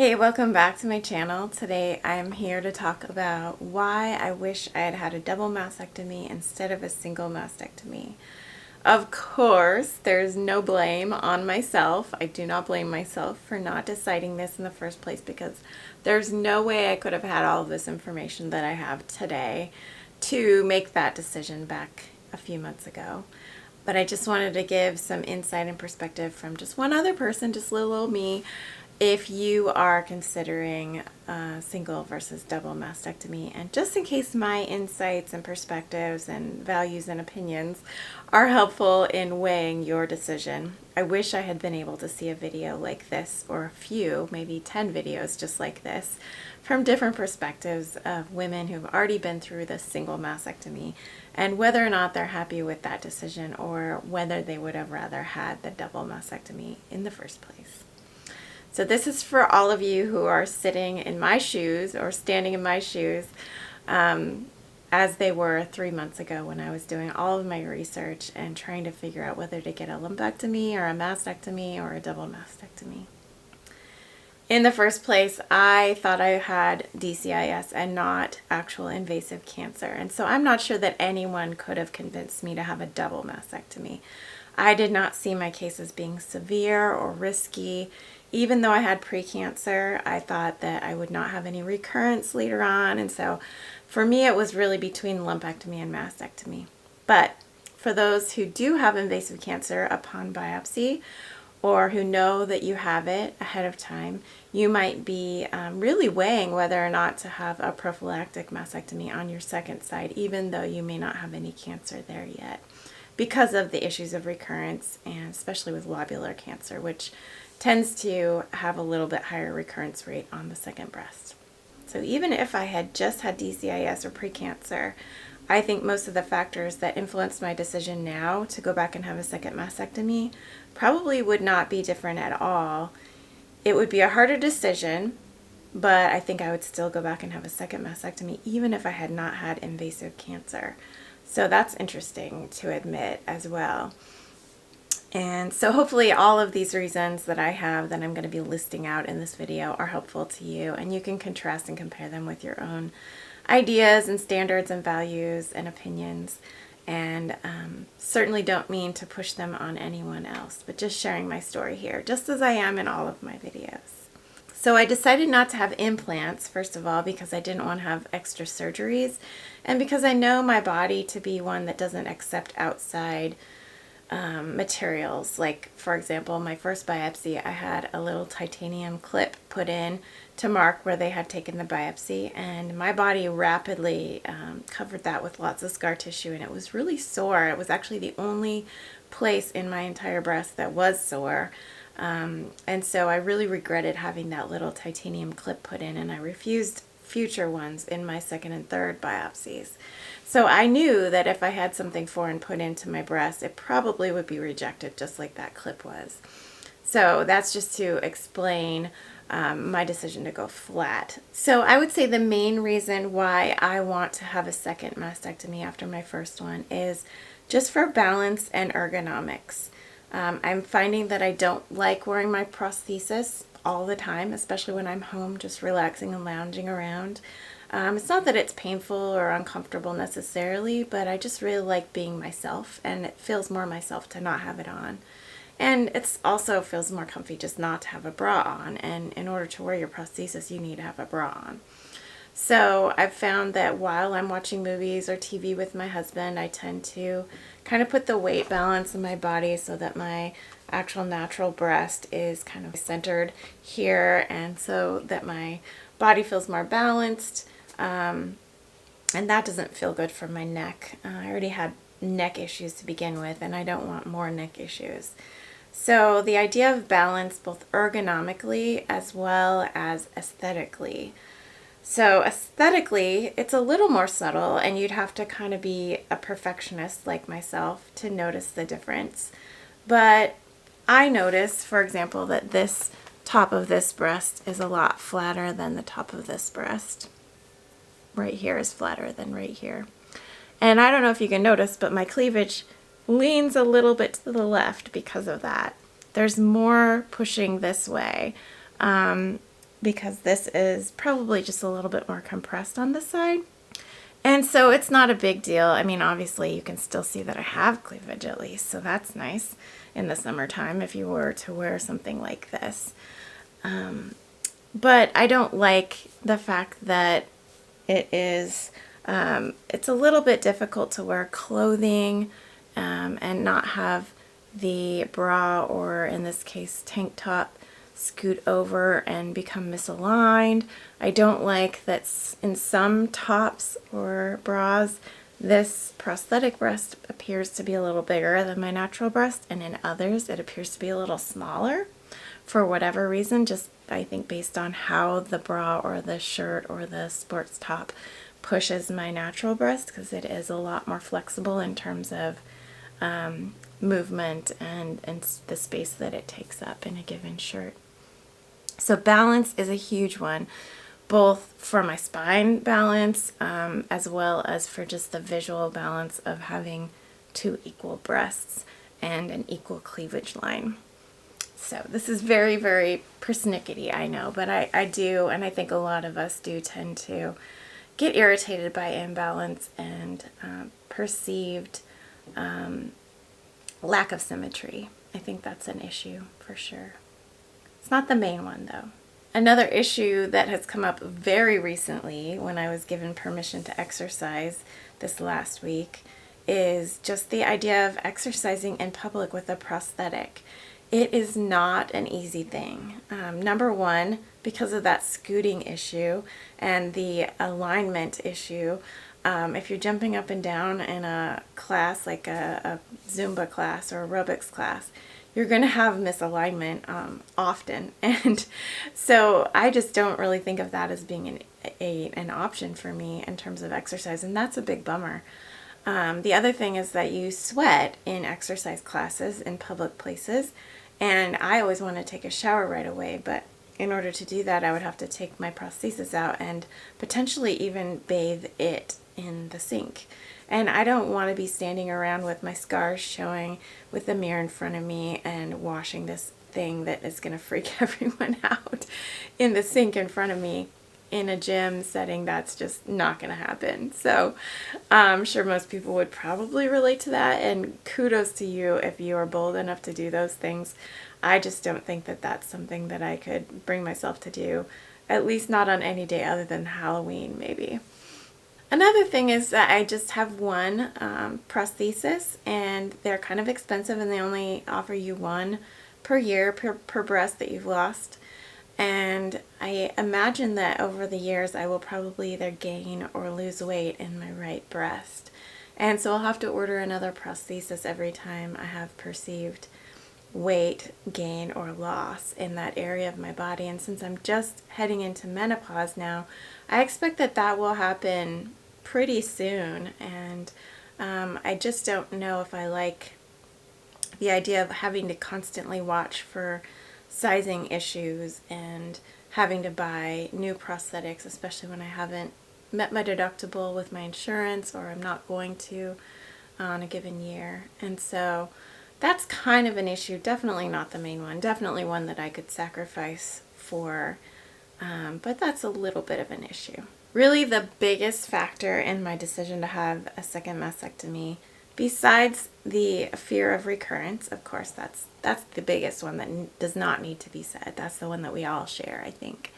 Hey, welcome back to my channel. Today I'm here to talk about why I wish I had had a double mastectomy instead of a single mastectomy. Of course, there's no blame on myself. I do not blame myself for not deciding this in the first place because there's no way I could have had all of this information that I have today to make that decision back a few months ago. But I just wanted to give some insight and perspective from just one other person, just little old me, if you are considering single versus double mastectomy. And just in case my insights and perspectives and values and opinions are helpful in weighing your decision. I wish I had been able to see a video like this, or a few, maybe 10 videos just like this, from different perspectives of women who've already been through this single mastectomy and whether or not they're happy with that decision or whether they would have rather had the double mastectomy in the first place. So this is for all of you who are sitting in my shoes or standing in my shoes as they were 3 months ago when I was doing all of my research and trying to figure out whether to get a lumpectomy or a mastectomy or a double mastectomy. In the first place, I thought I had DCIS and not actual invasive cancer. And so I'm not sure that anyone could have convinced me to have a double mastectomy. I did not see my case as being severe or risky. Even though I had precancer, I thought that I would not have any recurrence later on. And so for me, it was really between lumpectomy and mastectomy. But for those who do have invasive cancer upon biopsy, or who know that you have it ahead of time, you might be really weighing whether or not to have a prophylactic mastectomy on your second side, even though you may not have any cancer there yet, because of the issues of recurrence, and especially with lobular cancer, which tends to have a little bit higher recurrence rate on the second breast. So even if I had just had DCIS or precancer, I think most of the factors that influenced my decision now to go back and have a second mastectomy probably would not be different at all. It would be a harder decision, but I think I would still go back and have a second mastectomy even if I had not had invasive cancer. So that's interesting to admit as well. And so hopefully all of these reasons that I have that I'm going to be listing out in this video are helpful to you, and you can contrast and compare them with your own ideas and standards and values and opinions, and certainly don't mean to push them on anyone else, but just sharing my story here, just as I am in all of my videos. So I decided not to have implants, first of all, because I didn't want to have extra surgeries, and because I know my body to be one that doesn't accept outside materials. Like, for example, my first biopsy, I had a little titanium clip put in to mark where they had taken the biopsy, and my body rapidly covered that with lots of scar tissue, and it was really sore. It was actually the only place in my entire breast that was sore, and so I really regretted having that little titanium clip put in, and I refused future ones in my second and third biopsies. So I knew that if I had something foreign put into my breast, it probably would be rejected just like that clip was. So that's just to explain my decision to go flat. So I would say the main reason why I want to have a second mastectomy after my first one is just for balance and ergonomics. I'm finding that I don't like wearing my prosthesis all the time, especially when I'm home just relaxing and lounging around. It's not that it's painful or uncomfortable necessarily, but I just really like being myself, and it feels more myself to not have it on. And it also feels more comfy just not to have a bra on, and in order to wear your prosthesis, you need to have a bra on. So I've found that while I'm watching movies or TV with my husband, I tend to kind of put the weight balance in my body so that my actual natural breast is kind of centered here, and so that my body feels more balanced. And that doesn't feel good for my neck. I already had neck issues to begin with, and I don't want more neck issues. So the idea of balance, both ergonomically as well as aesthetically. So aesthetically, it's a little more subtle, and you'd have to kind of be a perfectionist like myself to notice the difference. But I notice, for example, that this top of this breast is a lot flatter than the top of this breast. Right here is flatter than right here. And I don't know if you can notice, but my cleavage leans a little bit to the left because of that. There's more pushing this way. because this is probably just a little bit more compressed on this side. And so it's not a big deal. I mean, obviously you can still see that I have cleavage at least, so that's nice in the summertime if you were to wear something like this. But I don't like the fact that it's a little bit difficult to wear clothing and not have the bra, or in this case tank top, scoot over and become misaligned. I don't like that in some tops or bras this prosthetic breast appears to be a little bigger than my natural breast, and in others it appears to be a little smaller for whatever reason, just I think based on how the bra or the shirt or the sports top pushes my natural breast, because it is a lot more flexible in terms of movement and the space that it takes up in a given shirt. So balance is a huge one, both for my spine balance as well as for just the visual balance of having two equal breasts and an equal cleavage line. So this is very, very persnickety, I know, but I do, and I think a lot of us do tend to get irritated by imbalance and perceived lack of symmetry. I think that's an issue for sure. It's not the main one though. Another issue that has come up very recently when I was given permission to exercise this last week is just the idea of exercising in public with a prosthetic. It is not an easy thing. Number one, because of that scooting issue and the alignment issue. If you're jumping up and down in a class like a Zumba class or aerobics class, you're going to have misalignment often. And so I just don't really think of that as being an option for me in terms of exercise, and that's a big bummer. The other thing is that you sweat in exercise classes in public places, and I always want to take a shower right away, but in order to do that I would have to take my prosthesis out and potentially even bathe it in the sink. And I don't want to be standing around with my scars showing with the mirror in front of me and washing this thing that is going to freak everyone out in the sink in front of me in a gym setting. That's just not going to happen. So I'm sure most people would probably relate to that, and kudos to you if you are bold enough to do those things. I just don't think that that's something that I could bring myself to do, at least not on any day other than Halloween maybe. Another thing is that I just have one prosthesis, and they're kind of expensive, and they only offer you one per year per breast that you've lost. And I imagine that over the years I will probably either gain or lose weight in my right breast. And so I'll have to order another prosthesis every time I have perceived weight gain or loss in that area of my body. And since I'm just heading into menopause now, I expect that that will happen pretty soon. And I just don't know if I like the idea of having to constantly watch for sizing issues and having to buy new prosthetics, especially when I haven't met my deductible with my insurance, or I'm not going to on a given year. And so that's kind of an issue. Definitely not the main one. Definitely one that I could sacrifice for, but that's a little bit of an issue. Really, the biggest factor in my decision to have a second mastectomy, besides the fear of recurrence, of course, that's the biggest one that does not need to be said. That's the one that we all share, I think.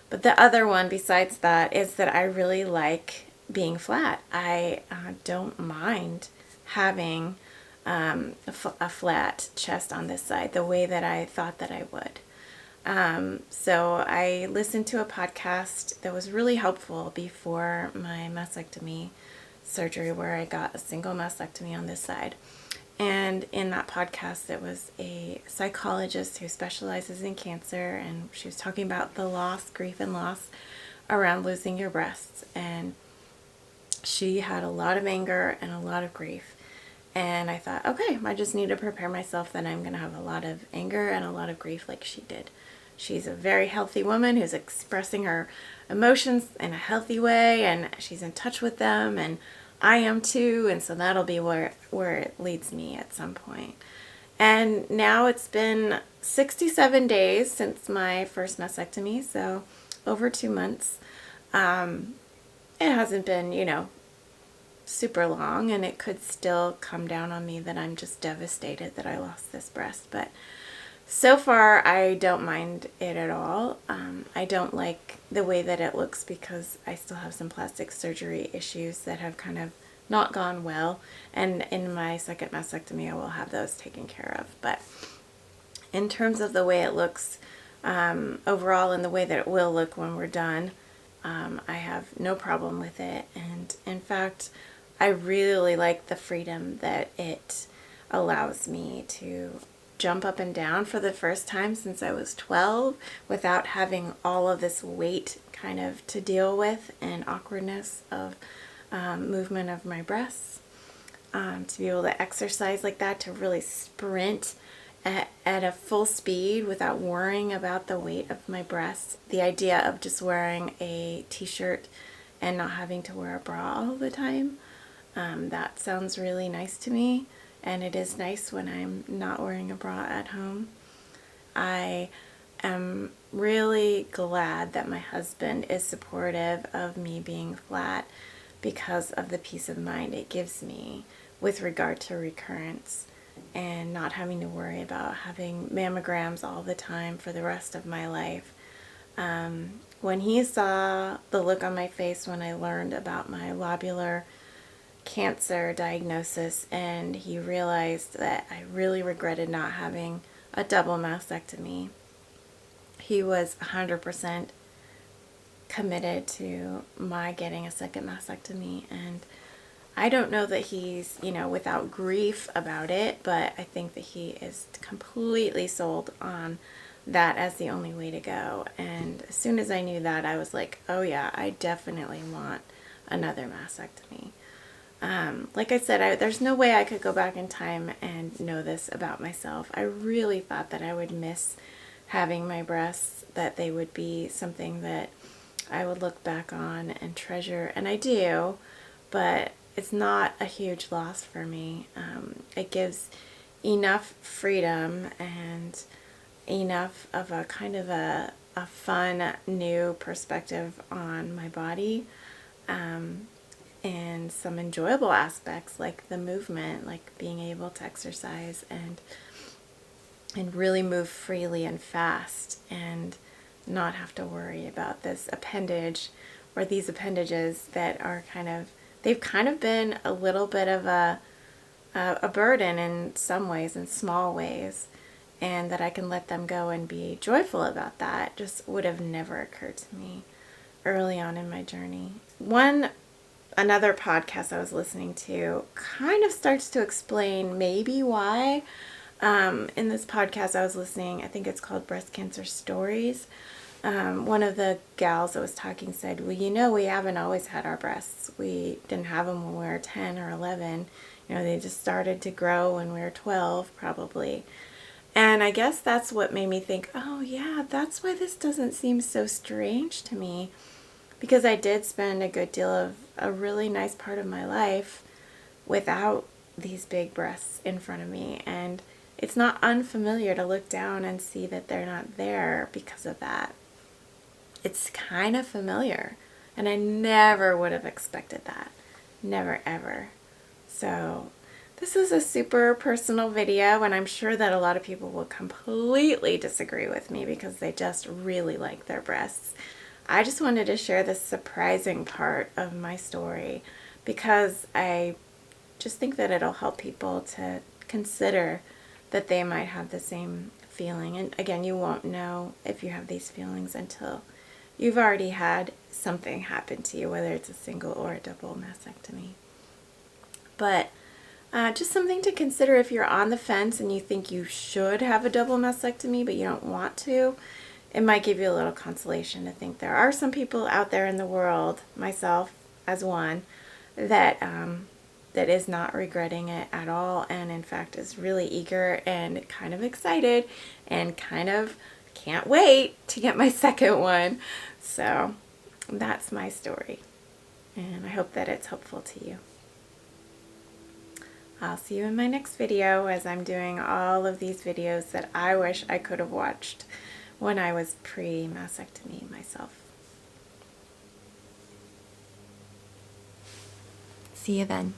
But the other one besides that is that I really like being flat. I don't mind having a flat chest on this side the way that I thought that I would. So I listened to a podcast that was really helpful before my mastectomy surgery, where I got a single mastectomy on this side. And in that podcast, it was a psychologist who specializes in cancer, and she was talking about the loss, grief and loss around losing your breasts. And she had a lot of anger and a lot of grief. And I thought, okay, I just need to prepare myself that I'm going to have a lot of anger and a lot of grief like she did. She's a very healthy woman who's expressing her emotions in a healthy way, and she's in touch with them, and I am too, and so that'll be where it leads me at some point. And now it's been 67 days since my first mastectomy, so over 2 months. It hasn't been, super long, and it could still come down on me that I'm just devastated that I lost this breast. But so far, I don't mind it at all. I don't like the way that it looks because I still have some plastic surgery issues that have kind of not gone well. And in my second mastectomy, I will have those taken care of. But in terms of the way it looks overall and the way that it will look when we're done, I have no problem with it. And in fact, I really like the freedom that it allows me to jump up and down for the first time since I was 12 without having all of this weight kind of to deal with and awkwardness of movement of my breasts. To be able to exercise like that, to really sprint at a full speed without worrying about the weight of my breasts. The idea of just wearing a t-shirt and not having to wear a bra all the time, that sounds really nice to me. And it is nice when I'm not wearing a bra at home. I am really glad that my husband is supportive of me being flat because of the peace of mind it gives me with regard to recurrence and not having to worry about having mammograms all the time for the rest of my life. When he saw the look on my face when I learned about my lobular cancer diagnosis, and he realized that I really regretted not having a double mastectomy, he was 100% committed to my getting a second mastectomy. And I don't know that he's, without grief about it, but I think that he is completely sold on that as the only way to go. And as soon as I knew that, I was like, oh yeah, I definitely want another mastectomy. Like I said, there's no way I could go back in time and know this about myself. I really thought that I would miss having my breasts, that they would be something that I would look back on and treasure, and I do, but it's not a huge loss for me. It gives enough freedom and enough of a kind of a fun new perspective on my body, and some enjoyable aspects like the movement, like being able to exercise and really move freely and fast and not have to worry about this appendage or these appendages that are they've kind of been a little bit of a burden in some ways, in small ways, and that I can let them go and be joyful about that just would have never occurred to me early on in my journey. Another podcast I was listening to kind of starts to explain maybe why. In this podcast I was listening, I think it's called Breast Cancer Stories. One of the gals that was talking said, well, we haven't always had our breasts. We didn't have them when we were 10 or 11. They just started to grow when we were 12 probably. And I guess that's what made me think, oh yeah, that's why this doesn't seem so strange to me. Because I did spend a good deal of a really nice part of my life without these big breasts in front of me. And it's not unfamiliar to look down and see that they're not there because of that. It's kind of familiar. And I never would have expected that. Never, ever. So this is a super personal video, and I'm sure that a lot of people will completely disagree with me because they just really like their breasts. I just wanted to share this surprising part of my story because I just think that it'll help people to consider that they might have the same feeling. And again, you won't know if you have these feelings until you've already had something happen to you, whether it's a single or a double mastectomy. But just something to consider if you're on the fence and you think you should have a double mastectomy but you don't want to. It might give you a little consolation to think there are some people out there in the world, myself as one, that is not regretting it at all, and in fact is really eager and kind of excited and kind of can't wait to get my second one. So that's my story, and I hope that it's helpful to you. I'll see you in my next video, as I'm doing all of these videos that I wish I could have watched when I was pre-mastectomy myself. See you then.